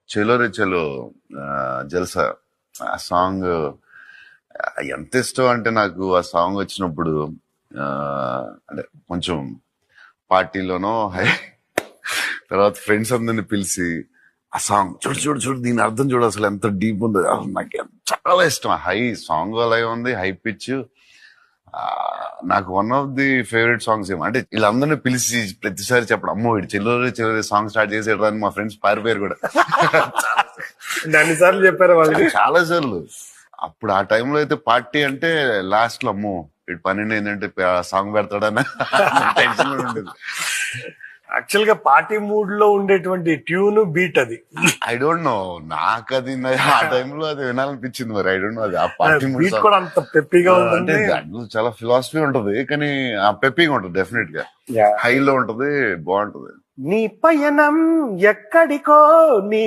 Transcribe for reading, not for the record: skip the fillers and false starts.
చెలో రే చెలో జల్సా ఆ సాంగ్ ఎంత ఇష్టం అంటే నాకు ఆ సాంగ్ వచ్చినప్పుడు ఆ, అంటే కొంచెం పార్టీలోనో తర్వాత ఫ్రెండ్స్ అందరిని పిలిచి ఆ సాంగ్ చూడు చూడు చూడు దీని అర్థం చూడు అసలు ఎంత డీప్ ఉందో నాకు చాలా ఇష్టం హై సాంగ్ అలాగే ఉంది హై పిచ్ నాకు one of the favourite songs ఏమో అంటే వీళ్ళందరినీ పిలిచి ప్రతిసారి చెప్పడం అమ్మో వీడు చెల్లెలు చెల్లెలు సాంగ్ స్టార్ట్ చేసేయడం అని మా ఫ్రెండ్స్ పారిపోయారు కూడా అన్నిసార్లు చెప్పారు వాళ్ళకి. చాలా సార్లు అప్పుడు ఆ టైంలో అయితే పార్టీ అంటే లాస్ట్ లో అమ్మో వీడు 12 ఏంటంటే సాంగ్ పెడతాడన్న టెన్షన్ ఉండేది. యాక్చువల్ గా పార్టీ మూడ్ లో ఉండేటువంటి ట్యూన్ బీట్ అది. ఐ డోంట్ నో నాకు అది ఆ టైంలో అది వినాలనిపించింది మరి ఐ డోంట్ నో అది ఆ పార్టీ బీట్ కూడా అంత పెప్పిగా అంటే ఉంటుంది. దాంట్లో చాలా ఫిలాసఫీ ఉంటది కానీ ఆ పెప్పింగ్ ఉంటది డెఫినెట్ గా హైలో ఉంటది బాగుంటది. నీ పయనం ఎక్కడికో నీ